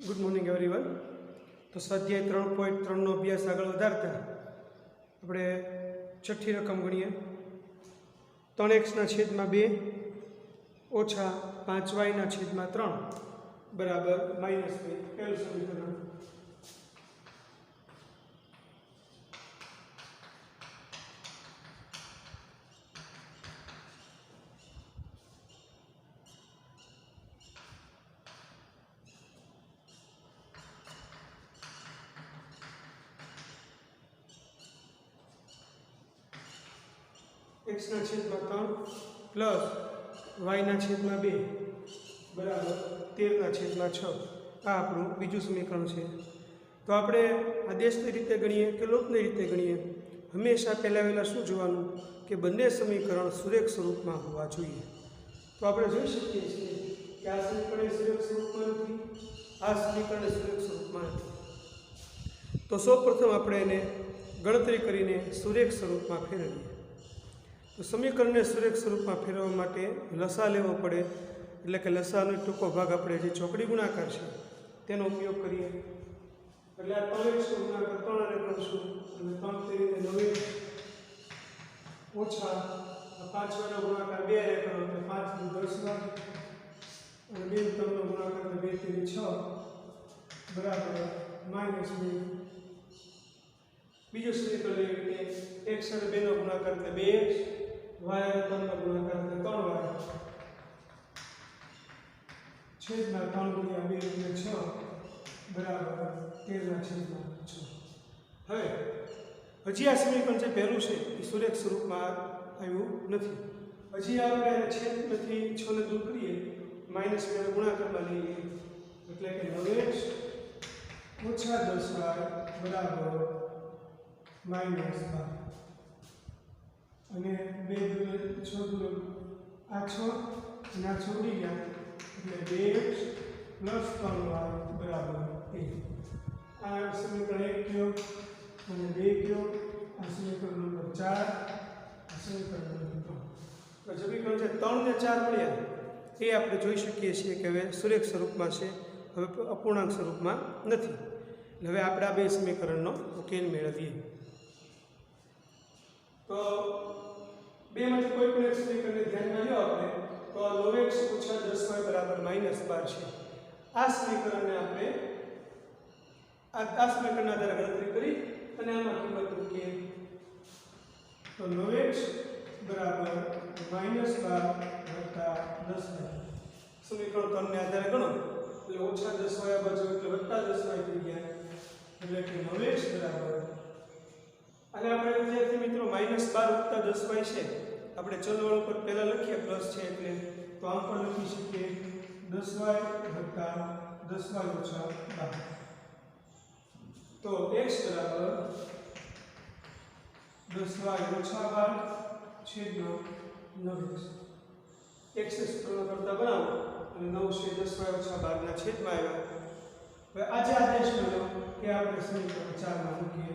Good morning everyone. तो स्वाध्याय 3.3 अभ्यास आगे वधारता આપણે છઠ્ઠી રકમ ગણીએ 3x/2 ઓછા 5y/3 બરાબર -2 પહેલું સમીકરણ। x/3 પ્લસ y/2 બરાબર 13/6 આ આપણું બીજું સમીકરણ છે। તો આપણે આદેશની રીતે ગણીએ કે લોકની રીતે ગણીએ, હંમેશા પહેલાં શું જોવાનું કે બંને સમીકરણ સુરેખ સ્વરૂપમાં હોવા જોઈએ। તો આપણે જોઈ શકીએ છીએ કે આ સમીકરણ સુરેખ સ્વરૂપમાં નથી, આ સમીકરણ સુરેખ સ્વરૂપમાં નથી। તો સૌપ્રથમ આપણે એને ગણતરી કરીને સુરેખ સ્વરૂપમાં ફેરવીએ। તો સમીકરણને સુરેખ સ્વરૂપમાં ફેરવવા માટે લસા લેવો પડે, એટલે કે લસાનો ટૂંકો ભાગ આપણે જે ચોકડી ગુણાકાર છે તેનો ઉપયોગ કરીએ। એટલે આ 3x ગુણાકાર 3 અને કરશું અને 3 તરીકે 9 ઓછા 5 નો ગુણાકાર 2 અને કરો એટલે 5 × 10 અને 2 નો ગુણાકાર 2 × 6 બરાબર -2। બીજું સમીકરણ લઈએ કે x અને 2 નો ગુણાકાર એટલે 2x, y અને 3 નો ગુણાકાર એટલે 3y છેદમાં 3 × 2 એટલે 6 બરાબર 13/6। હવે હજી આ સમીકરણ જે પહેલું છે એ સુરેખ સ્વરૂપમાં આવ્યું નથી। હજી આપણે છેદમાંથી 6 ને દૂર કરીએ, -2 નો ગુણાકારમાં લઈએ એટલે કે 9x ઓછા 10y બરાબર -12 અને 2 × 6 = આ 6 અને આ 6 ઉડી ગયા એટલે 2x + 3y બરાબર 1। આ સમીકરણ 1 કયો અને 2 કયો, આ સમીકરણ નંબર 4, આ સમીકરણ નંબર 3। તો સમીકરણ જે 3 ને 4 મળ્યા એ આપણે જોઈ શકીએ છીએ કે હવે સુરેખ સ્વરૂપમાં છે, હવે અપૂર્ણાંક સ્વરૂપમાં નથી। એટલે હવે આપણે આ બે સમીકરણનો ઉકેલ મેળવીએ। તો બેમાંથી કોઈ પણ એક સમીકરણને ધ્યાનમાં લો આપણે, તો આ 9x ઓછા 10y બરાબર -12 છે। આ સમીકરણને આપણે આ સમીકરણના આધારે ગણતરી કરી અને આમાં કિંમત મૂકીએ તો 9x બરાબર -12 વત્તા 10y। સમીકરણ 3 ને આધારે ગણો એટલે ઓછા 10y આ બાજુ એટલે વત્તા 10y થઈ ગયા એટલે કે 9x બરાબર, અને આપણે વિદ્યાર્થી મિત્રો -12 વત્તા 10y છે, આપણે ચલવાળો પર પહેલા લખીએ પ્લસ છે એટલે, તો આમ પણ લખી શકીએ 10y વત્તા 10y ઓછા 12। તો x બરાબર 10y ઓછા 12 છેદનો 9x। x ને સૂત્રનો કરતા બનાવો અને 9 છે 10y ઓછા 12 ના છેદમાં આવ્યા। હવે આજે આદેશ મળ્યો કે આપણે સમીકરણ 4 માં મૂકીએ।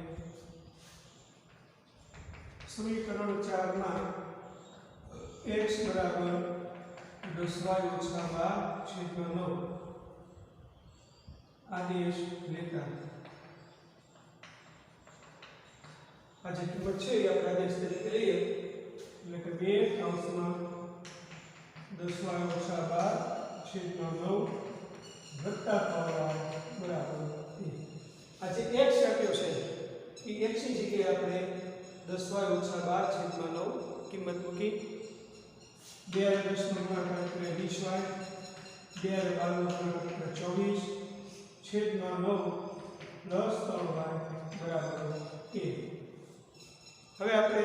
સમીકરણ 4 માં x બરાબર 10y ઓછા 12 છેદમાં 9 આદેશ લેતા આ જે કિંમત છે એ આપણે આદેશ તરીકે લઈએ એટલે કે 2 કૌંસમાં 10y ઓછા 12 છેદમાં 9 વત્તા 3y બરાબર 1। આ જે x આપ્યો છે એ x ની જગ્યાએ આપણે 10y ઓછા 12 છેદમાં 9 કિંમત મૂકી, 2 અને 10 નો ગુણાકાર એટલે 20y, 2 અને 12 નો ગુણાકાર એટલે 24 છેદમાં 9 પ્લસ 3y બરાબર 1। હવે આપણે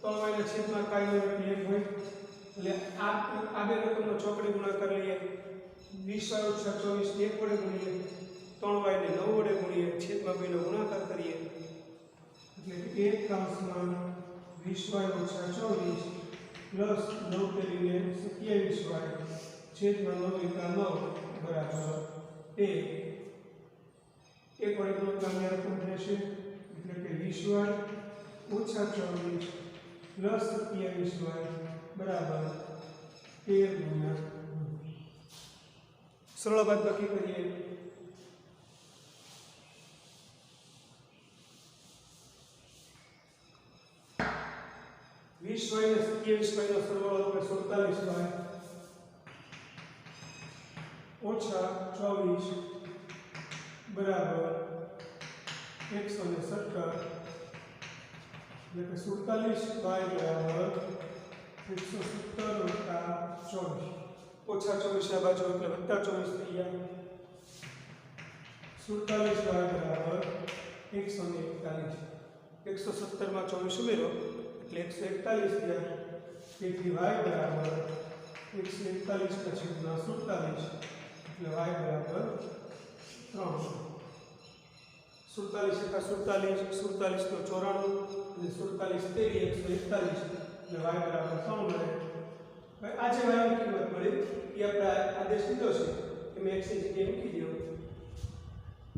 3y ના છેદમાં કાંઈ એટલે 1 હોય એટલે આ બે રકમનો ચોકડી ગુણાકાર લઈએ, 20y ઓછા 24 1 વડે ગુણીએ, 3y ને 9 વડે ગુણીએ, છેદમાં 2 નો ગુણાકાર કરીએ એટલે 1 કૌંસમાં 20y ઓછા 24 પ્લસ 9 તરીકે 27y છેદમાં 9 × 9 બરાબર 1। 1 વડે ગુણાકાર રકમ રહેશે એટલે કે 20y ઓછા 24 પ્લસ 27y બરાબર 13 × 9। सरल बादबाकी करिए। 20y ને 27y નો સરવાળો એટલે 47y ઓછા 24 બરાબર 117 એટલે કે 47y બરાબર 117 વત્તા 24 ઓછા 24 આ બાજુ એટલે વત્તા 24 થઈ ગયા 47y બરાબર 141 117 માં 24 ઉમેરો એટલે 141 થયા તેથી y બરાબર 141 का छेदना 47 એટલે y બરાબર 3 47 એકા 47 47 તો 94 અને 47 તેરી 141 એટલે y બરાબર 3 મળે। હવે આ જે y ની કિંમત મળી એ આપણે આદેશ લીધો છે કે મેં x ની જગ્યાએ મૂકી દો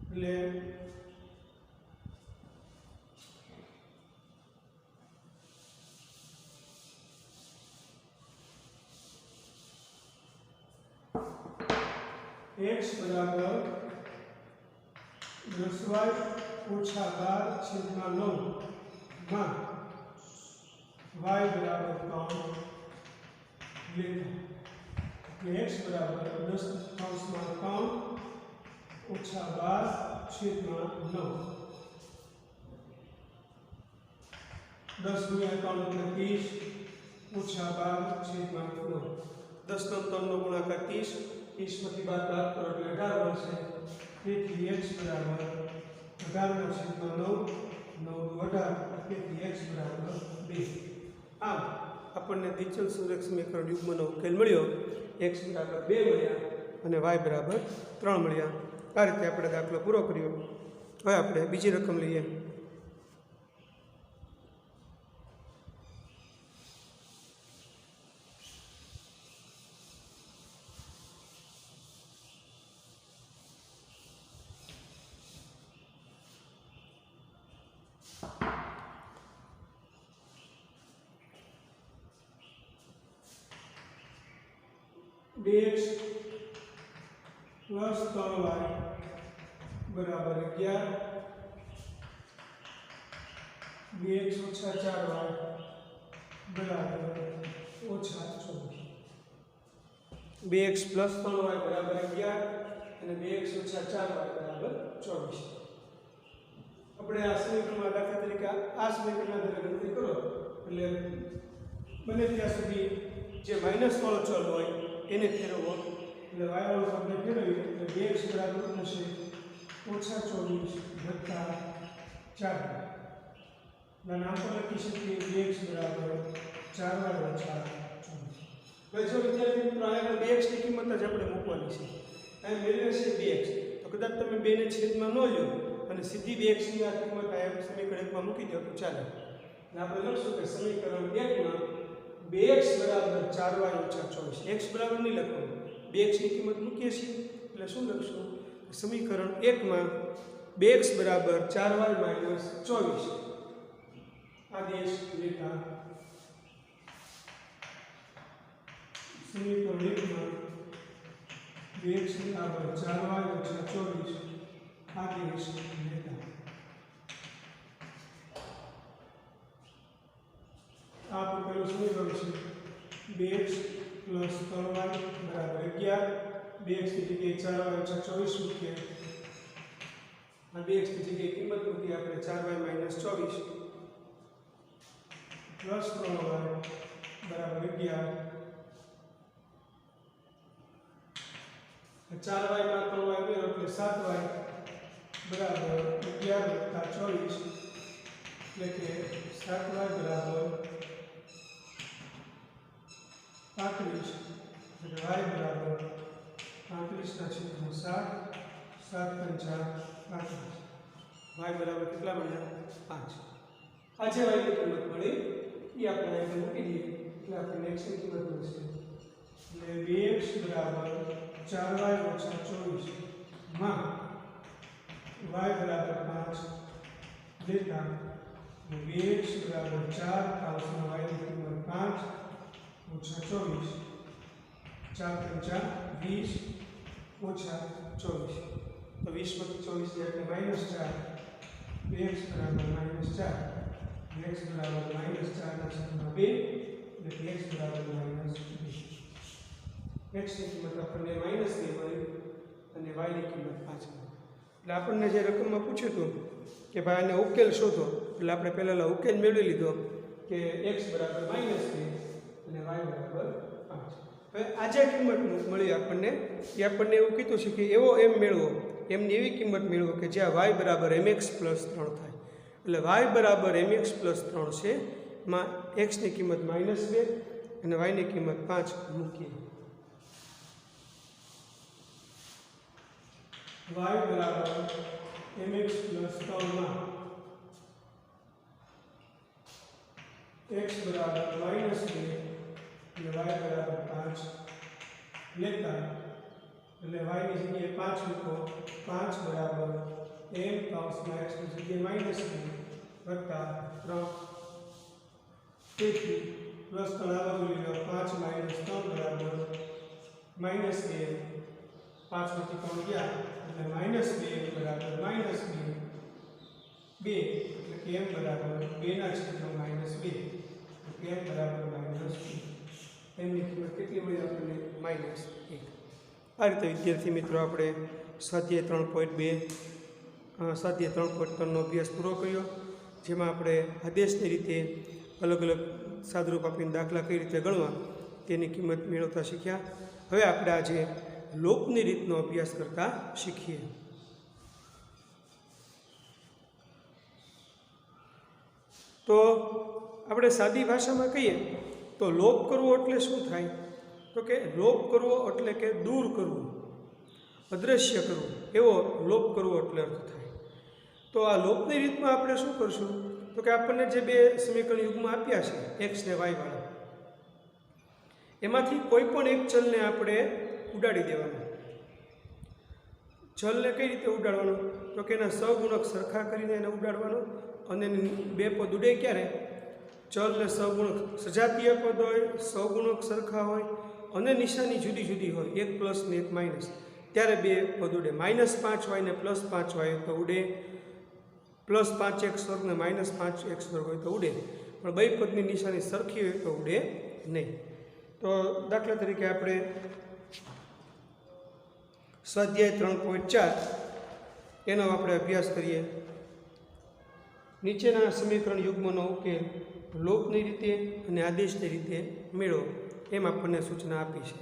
એટલે x बराबर 10y ओछा 12 छेदमा 9 માં y बराबर 3 लेता એટલે x बराबर 10 કૌંસમાં 3 ઓછા 12 છેદમાં 9 10 ગુણ્યા 3 એટલે 30 ઓછા 12 છેદમાં 9 10 નો 3 નો ગુણાકાર 30 30 માંથી 12 કરો એટલે 18 મળશે તેથી x બરાબર 18 નો છેદમાં 9 9 18 તેથી x બરાબર 2 આમ આપણને દ્વિચલ સુરેખ સમીકરણ યુગ્મનો ઉકેલ મળ્યો x બરાબર 2 મળ્યા અને y બરાબર 3 મળ્યા। આ રીતે આપણે દાખલો પૂરો કર્યો। હવે આપણે બીજી રકમ લઈએ। dx प्लस 3y बराबर 11 bx ओछा 4y बराबर ओछा 24 bx प्लस 3y बराबर 11 અને bx ઓછા 4y બરાબર 24 આપણે આ સમીકરણમાં દાખલા તરીકે આ સમીકરણના દરે ગણતરી કરો એટલે બને ત્યાં સુધી જે માઈનસ વાળો ચલ હોય એને ફેરવો એટલે y વાળો શબ્દ ફેરવી એટલે bx બરાબર થશે ઓછા 24 વત્તા 4 ના નામ પર લખી શકીએ bx બરાબર 4y ઓછા 24 હવે જો વિદ્યાર્થી મિત્રો અહીંયા bx ની કિંમત જ આપણે મૂકવાની છે અહીં મેળવે છે bx તો કદાચ તમે 2 ને છેદમાં ન લ્યો અને સીધી bx ની આ કિંમત આ સમીકરણ 1 માં મૂકી દો તો ચાલે અને આપણે લખશું કે સમીકરણ 1 માં bx બરાબર 4y ઓછા 24 x બરાબર નહીં લખવાનું bx ની કિંમત મૂકીએ છીએ એટલે શું લખશું સમીકરણ 1 માં bx બરાબર 4y માઈનસ 24 આદેશ લેતા समीकरण 1 में bx बराबर 4y ओछा 24 आदेश लेता आप पहले समीकरण से bx प्लस 3y बराबर 11 bx की जगह 4y ओछा 24 मूकिए और bx की जगह कीमत मूकी આપણે 4y माइनस 24 प्लस 3y बराबर 11 4y का 3y मेरा એટલે 7y बराबर 11 વત્તા 24 એટલે કે 7y બરાબર 35 એટલે y બરાબર 35 ના છેદમાં 7 7 પંચા 35 y બરાબર કેટલા મળ્યા 5 આ જે y ની કિંમત મળી એ આપણે અહીં મૂકી દઈએ એટલે આપણે x ની કિંમત મળશે એટલે bx બરાબર 4y ઓછા 24 માં y બરાબર 5 લેતા bx બરાબર 4 કૌંસમાં y ની કિંમત 5 ઓછા 24 4 પંચા 20 ઓછા 24 તો 20 માંથી 24 એટલે -4 x બરાબર -4 x બરાબર -4 ના છેદમાં 2 એટલે x બરાબર -2 x ની કિંમત આપણને -2 મળી અને y ની કિંમત 5 એટલે આપણને જે રકમમાં પૂછ્યું હતું કે ભાઈ આને ઉકેલ શોધો એટલે આપણે પહેલા ઉકેલ મેળવી લીધો કે x બરાબર -2 અને y બરાબર 5 હવે આ જે કિંમત મળી આપણને એ આપણને એવું કીધું છે કે એવો m મેળવો એમની એવી કિંમત મેળવો કે જ્યાં y બરાબર mx + 3 થાય એટલે y બરાબર mx + 3 છે માં x ની કિંમત -2 અને y ની કિંમત 5 મૂકીએ y બરાબર mx + 3 માં x બરાબર -2 અને y બરાબર 5 લેતા એટલે y ની જગ્યાએ 5 મૂકો 5 બરાબર m કૌંસમાં x ની જગ્યાએ -2 + 3 તેથી પ્લસ 3 આ બાજુ લઈ લો 5 - 3 બરાબર -2 5 માંથી 3 ગયા એટલે -2 બરાબર -2 એટલે કે m બરાબર 2 ના છેદમાં -2 એટલે m બરાબર -2 m ની કિંમત કેટલી મળી આપણને -1 આ રીતે વિદ્યાર્થી મિત્રો આપણે સ્વાધ્યાય 3.3 નો અભ્યાસ પૂરો કર્યો જેમાં આપણે આદેશની રીતે અલગ અલગ સાદરૂપ આપીને દાખલા કઈ રીતે ગણવા તેની કિંમત મેળવતા શીખ્યા હવે આપણે આજે લોપની રીતનો અભ્યાસ કરતા શીખીએ તો આપણે સાદી ભાષામાં કહીએ તો લોપ કરવો એટલે શું થાય તો કે લોપ કરવો એટલે કે દૂર કરવું અદૃશ્ય કરવું એવો લોપ કરવો એટલે અર્થ થાય તો આ લોપની રીતમાં આપણે શું કરશું તો કે આપણને જે બે સમીકરણ યુગમાં આપ્યા છે x ને y વાળા એમાંથી કોઈ પણ એક ચલને આપણે ઉડાડી દેવાનું ચલને કઈ રીતે ઉડાડવાનું તો કે એના સહગુણક સરખા કરીને એને ઉડાડવાનો અને બે પદ ઉડે ક્યારે ચલને સહગુણક સજાતીય પદ હોય સહગુણક સરખા હોય અને નિશાની જુદી જુદી હોય એક પ્લસ ને એક માઇનસ ત્યારે બે પદ ઉડે -5y ને +5y તો ઉડે +5x² ને -5x² હોય તો ઉડે પણ બે પદની નિશાની સરખી હોય તો ઉડે નહીં તો દાખલા તરીકે આપણે સ્વાધ્યાય 3.4 એનો આપણે અભ્યાસ કરીએ નીચેના સમીકરણ યુગ્મનો ઉકેલ લોપની રીતે અને આદેશની રીતે મેળવો એમ આપણને સૂચના આપી છે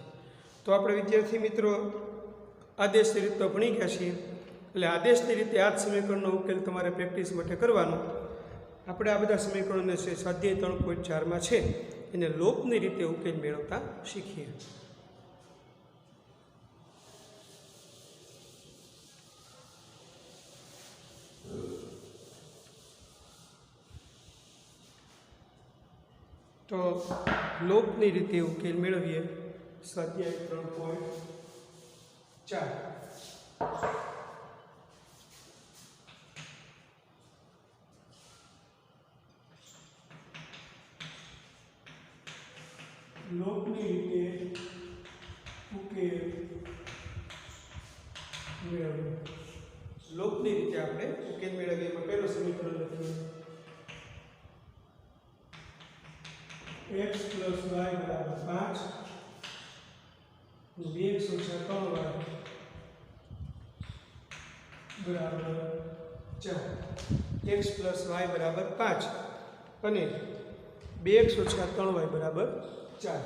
તો આપણે વિદ્યાર્થી મિત્રો આદેશની રીત તો ભણી ગયા છીએ એટલે આદેશની રીતે આ જ સમીકરણનો ઉકેલ તમારે પ્રેક્ટિસ માટે કરવાનો આપણે આ બધા સમીકરણોને છે સ્વાધ્યાય 3.4 છે એને લોપની રીતે ઉકેલ મેળવતા શીખીએ તો લોપની રીતે ઉકેલ મેળવીએ સ્વાધ્યાય 3.4 લોપની રીતે ઉકેલ મેળવીએ લોપની રીતે આપણે ઉકેલ મેળવીએ એમાં પહેલું સમીકરણ લખ્યું x + y બરાબર 5 2x - 3y બરાબર 4 x + y બરાબર 5 અને 2x - 3y બરાબર 4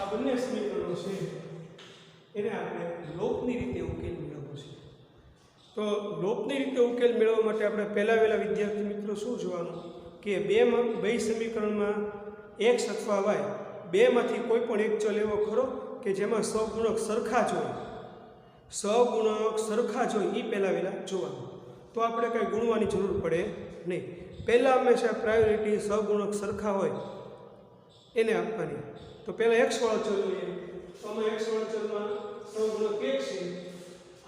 આ બંને સમીકરણો છે એને આપણે લોપની રીતે ઉકેલ મેળવવો છે તો લોપની રીતે ઉકેલ મેળવવા માટે આપણે પહેલા વિદ્યાર્થી મિત્રો શું જોવાનું કે બે સમીકરણમાં x અથવા y બેમાંથી કોઈ પણ એક ચલ એવો ખરો કે જેમાં સહગુણક સરખા જ હોય એ પહેલા જોવાનું તો આપણે કાંઈ ગુણવાની જરૂર પડે નહીં પહેલાં હંમેશા પ્રાયોરિટી સહગુણક સરખા હોય એને આપવાની તો પહેલાં x વાળો ચલ લઈએ તો આમાં x વાળા ચલમાં સહગુણક 1 છે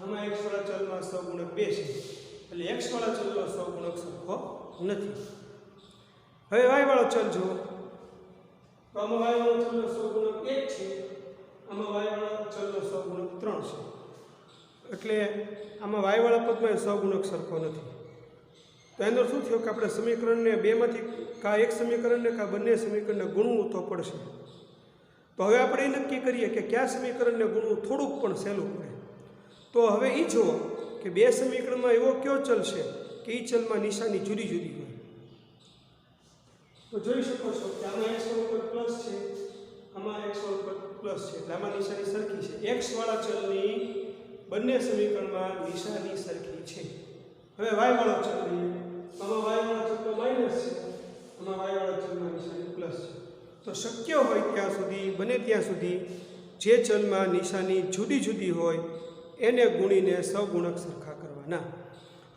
આમાં x વાળા ચલમાં સહગુણક 2 છે એટલે x વાળા ચલનો સહગુણક સરખો નથી હવે y વાળો ચલ જુઓ તો આમાં y વાળો ચલનો સહગુણક 1 છે આમાં y વાળા ચલનો સહગુણક 3 છે એટલે આમાં વાયવાળા પદમાં સહગુણક સરખો નથી. તો એનો શું થયો કે આપણે સમીકરણને બેમાંથી કાં એક સમીકરણને કાં બંને સમીકરણને ગુણવું તો પડશે. તો હવે આપણે એ નક્કી કરીએ કે કયા સમીકરણને ગુણવું થોડુંક પણ સહેલું પડે. તો હવે એ જુઓ કે બે સમીકરણમાં એવો કયો ચલ છે કે એ ચલમાં નિશાની જુદી જુદી હોય. તો જોઈ શકો છો કે આમાં x1 ઉપર પ્લસ છે, આમાં x1 ઉપર પ્લસ છે, એટલે આમાં નિશાની સરખી છે. x વાળા ચલની બંને સમીકરણમાં નિશાની સરખી છે. હવે y વાળો ચલ લઈએ, આમાં y વાળા ચલમાં માઈનસ છે, આમાં y વાળા ચલમાં નિશાની પ્લસ છે. તો શક્ય હોય ત્યાં સુધી, બને ત્યાં સુધી જે ચલમાં નિશાની જુદી જુદી હોય એને ગુણીને સહગુણક સરખા કરવાના.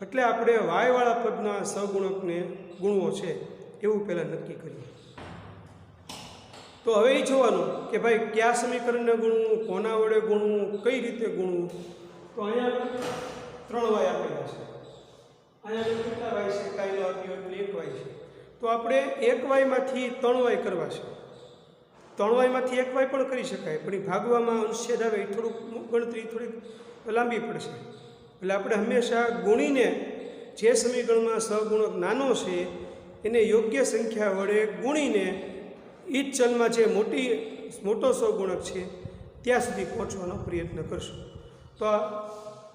એટલે આપણે y વાળા પદના સહગુણકને ગુણવો છે એવું પહેલાં નક્કી કરીએ. તો હવે એ જોવાનું કે ભાઈ કયા સમીકરણને ગુણવું, કોના વડે ગુણવું, કઈ રીતે ગુણવું. તો અહીંયા 3y આપેલા છે, અહીંયા કેટલા y છે કાંઈ ન આપ્યું એટલે 1y છે. તો આપણે 1y માંથી 3y કરવા છે. 3y માંથી 1y પણ કરી શકાય, પણ એ ભાગવામાં અંશછેદ આવે એ થોડુંક ગણતરી થોડીક લાંબી પડશે. એટલે આપણે હંમેશા ગુણીને જે સમીકરણમાં સહગુણક નાનો છે એને યોગ્ય સંખ્યા વડે ગુણીને એ જ ચલમાં જે મોટો સહગુણક છે ત્યાં સુધી પહોંચવાનો પ્રયત્ન કરશું. તો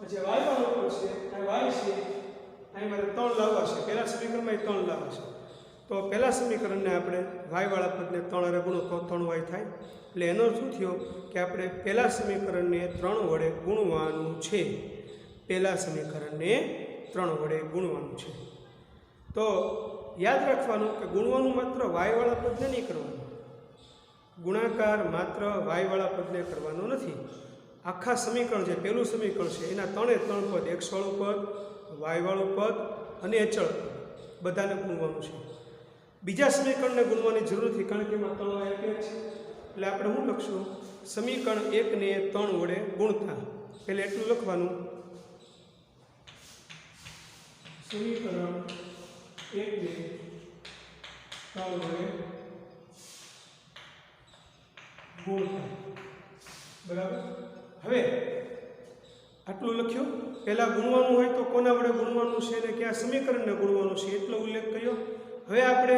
જે y વાળો પદ છે આ y છે, અહીં મારે 3 લાવવા છે. પહેલા સમીકરણમાં 3 લાવવા છે. તો પહેલા સમીકરણને આપણે y વાળા પદને 3 વડે ગુણો તો 3y થાય. એટલે એનો શું થયો કે આપણે પહેલા સમીકરણને 3 વડે ગુણવાનું છે. પહેલા સમીકરણને 3 વડે ગુણવાનું છે. તો યાદ રાખવાનું કે ગુણવાનું માત્ર y વાળા પદને નહીં કરવાનું, ગુણાકાર માત્ર y વાળા પદને કરવાનો નથી. આખા સમીકરણ જે પહેલું સમીકરણ છે એના 3 પદ, x વાળું પદ, y વાળું પદ અને અચળ પદ બધાને ગુણવાનું છે. બીજા સમીકરણને ગુણવાની જરૂર નથી કારણ કે એમાં 3y આપ્યા છે. એટલે આપણે શું લખશું, સમીકરણ 1 ને 3 વડે ગુણતા પહેલાં એટલું લખવાનું, સમીકરણ 1 ને 3 વડે ગુણતા. બરાબર. હવે આટલું લખ્યું. પહેલાં ગુણવાનું હોય તો કોના વડે ગુણવાનું છે અને કયા સમીકરણને ગુણવાનું છે એટલો ઉલ્લેખ કર્યો. હવે આપણે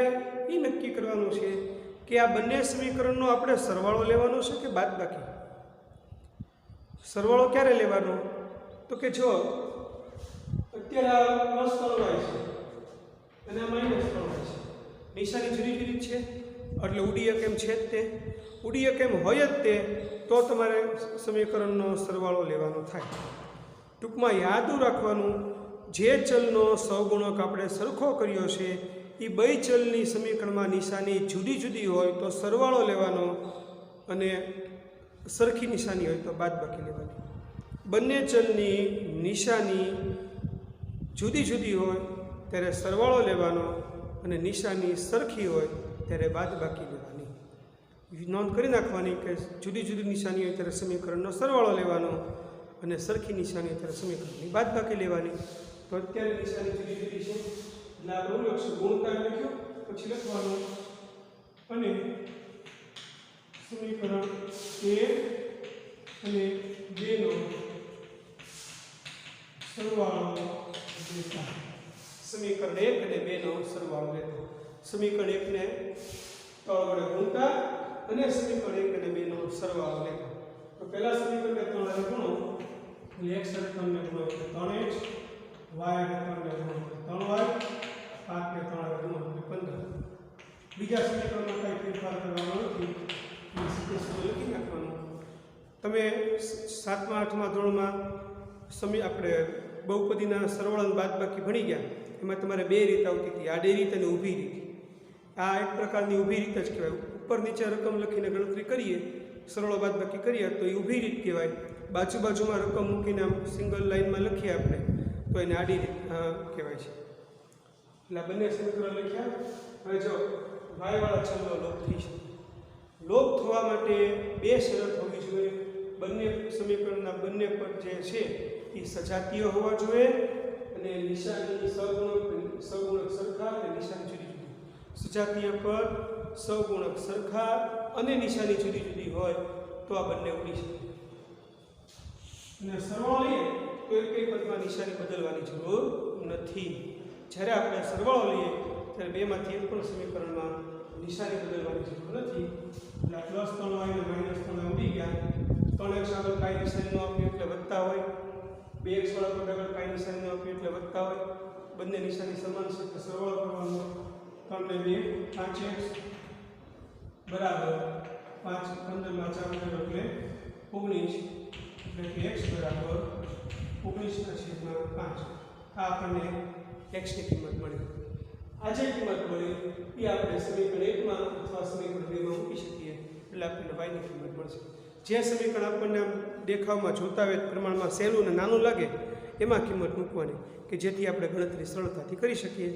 એ નક્કી કરવાનું છે કે આ બંને સમીકરણનો આપણે સરવાળો લેવાનો છે કે બાદબાકી. સરવાળો ક્યારે લેવાનો? તો કે જો અત્યારે આ પ્લસ 3y છે અને આ માઇનસ 3y છે, નિશાની જુદી જુદી છે એટલે ઉડીએ કેમ છે જ તે, ઉડીએ કેમ હોય જ તે, તો તમારે સમીકરણનો સરવાળો લેવાનો થાય. ટૂંકમાં યાદ રાખવાનું, જે ચલનો સહગુણક આપણે સરખો કર્યો છે એ બે ચલની સમીકરણમાં નિશાની જુદી જુદી હોય તો સરવાળો લેવાનો અને સરખી નિશાની હોય તો બાદબાકી લેવાની. બંને ચલની નિશાની જુદી જુદી હોય ત્યારે સરવાળો લેવાનો અને નિશાની સરખી હોય ત્યારે બાદબાકી લેવાની. નોંધ કરી નાખવાની કે જુદી જુદી નિશાની હોય ત્યારે સમીકરણનો સરવાળો લેવાનો અને સરખી નિશાની હોય ત્યારે સમીકરણની બાદબાકી લેવાની. તો અત્યારે નિશાની જુદી જુદી છે એટલે આપણે લખશું ગુણકાર લખ્યો, પછી લખવાનું અને સમીકરણ 1 અને 2 નો સરવાળો લેતા. સમીકરણ 1 અને 2 નો સરવાળો લેતો. સમીકરણ 1 ને 3 વડે ગુણતા અને સમીકરણ 1 અને 2 નો સરવાળો લેતો. તો પહેલા સમીકરણને 3 વડે ગુણો એટલે x અને 3 ને ગુણો એટલે 3x, y અને 3 ને ગુણો એટલે 3y, 5 ને 3 વડે ગુણો એટલે 15. બીજા સમીકરણમાં કંઈ ફેરફાર કરવાનો નથી, એ સીધે લખી નાખવાનું. તમે 7મા 8મા ધોરણમાં આપણે બહુપદીના સરવાળા અને બાદબાકી ભણી ગયા. એમાં તમારે 2 રીત આવતી હતી, આડી રીત અને ઊભી રીત. આ એક પ્રકારની ઊભી રીત જ કહેવાય. ઉપર નીચે રકમ લખીને ગણતરી કરીએ, સરવાળો બાદબાકી કરીએ તો એ ઊભી રીત કહેવાય. બાજુમાં રકમ મૂકીને આમ સિંગલ લાઈનમાં લખીએ આપણે તો એને આડી રીત કહેવાય છે. એટલે આ બંને સમીકરણ લખ્યા. હવે જો વાયવાળા ચલનો લોપ થઈ શકે. લોપ થવા માટે 2 શરત હોવી જોઈએ. બંને સમીકરણના બંને પદ જે છે એ સજાતીય હોવા જોઈએ અને નિશાની સહગુણક સરખા અને નિશાની જુદી જુદી. સજાતીય પદ, સહગુણક સરખા અને નિશાની જુદી જુદી હોય તો આ બંને ઉડી શકે. અને સરવાળો લઈએ કોઈ પદમાં નિશાની બદલવાની જરૂર નથી. જ્યારે આપણે સરવાળો લઈએ ત્યારે બેમાંથી એક પણ સમીકરણમાં નિશાની બદલવાની જરૂર નથી. એટલે પ્લસ 3y અને માઇનસ 3 ઉડી ગયા. 3x આગળ કાંઈ નિશાની ન આપી એટલે વત્તા હોય, 2x વાળા પદ આગળ કાંઈ નિશાની ન આપી એટલે વત્તા હોય. બંને નિશાની સમાન છે તો સરવાળો કરવાનો. 3 ને 2 5x બરાબર 5 15 માં 4 એટલે 19 એટલે કે x બરાબર 19/5. આ આપણને x ની કિંમત મળી. આ જે કિંમત મળી એ આપણે સમીકરણ 1 માં અથવા સમીકરણ 2 માં મૂકી શકીએ એટલે આપણને y ની કિંમત મળશે. જે સમીકરણ આપણને દેખાવમાં જોતા હોય પ્રમાણમાં સહેલું અને નાનું લાગે એમાં કિંમત મૂકવાની કે જેથી આપણે ગણતરી સરળતાથી કરી શકીએ.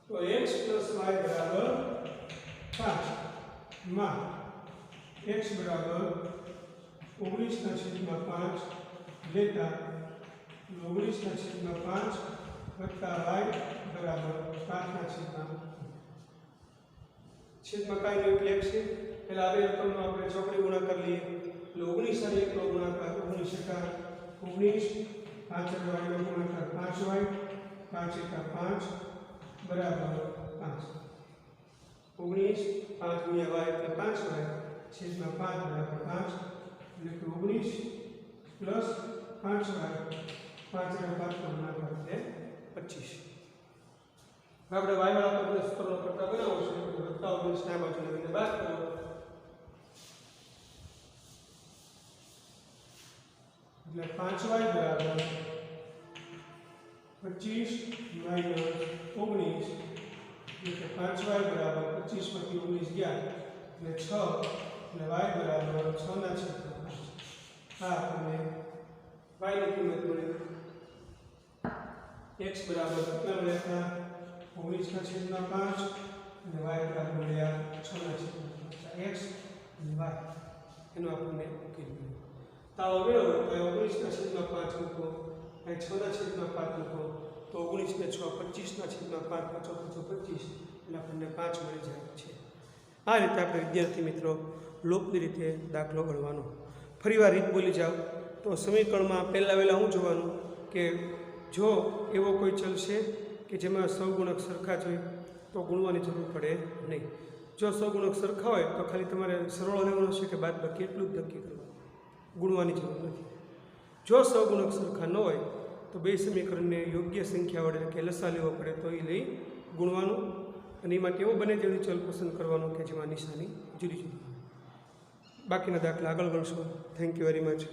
તો x + y બરાબર 5 માં x બરાબર 19/5 લેતા 19/5 વત્તા y બરાબર 5/5 છેદમાં કાંઈ નહીં એટલે x છે. પહેલા આ બે રકમનો આપણે ચોકડી ગુણાકાર લઈએ એટલે 19 અને 1 નો ગુણાકાર 19 5 y નો ગુણાકાર 5y 5 બરાબર 5. 19 5 ગુણ્યા y એટલે 5y છેદમાં 5 બરાબર 5 એટલે કે 19 પ્લસ 5y 5 અને 5 નો ગુણાકાર એટલે 25. આપણે y વાળા પદને સૂત્રનો કરતા બનાવો છે તો વત્તા 19 ના બાજુ લઈને બાદ કરો એટલે 5y બરાબર 25 માઇનસ 19 એટલે 5y બરાબર 25 માંથી 19 ગયા એટલે 6 એટલે y બરાબર 6/5. આ આપણને y ની કિંમત મળી. x બરાબર કેટલા મળ્યા? 19/5 અને y બરાબર મળ્યા 6/5. x અને y એનો આપણને ઉકેલ મળ્યો. તાવો મેળવો તો 19/5 મૂકો, અહીં 6/5 મૂકો તો 19 ને 6 25/5 25 એટલે આપણને 5 મળી જાય છે. આ રીતે આપણે વિદ્યાર્થી મિત્રો લોપની રીતે દાખલો ગણવાનો. ફરીવાર રીત બોલી જાઓ તો સમીકરણમાં પહેલાં શું જોવાનું કે જો એવો કોઈ ચલ છે કે જેમાં સહગુણક સરખા જ હોય તો ગુણવાની જરૂર પડે નહીં. જો સહગુણક સરખા હોય તો ખાલી તમારે સરવાળો લેવાનો છે કે બાદબાકી એટલું જ નક્કી કરવાનું, ગુણવાની જરૂર નથી. જો સહગુણક સરખા ન હોય તો બે સમીકરણને યોગ્ય સંખ્યા વડે કે લસા લેવો પડે તો એ લઈ ગુણવાનું અને એમાં કેવો બને તેવું ચલ પસંદ કરવાનું કે જેમાં નિશાની જુદી જુદી. બાકીના દાખલા આગળ ગણશો. Thank you very much.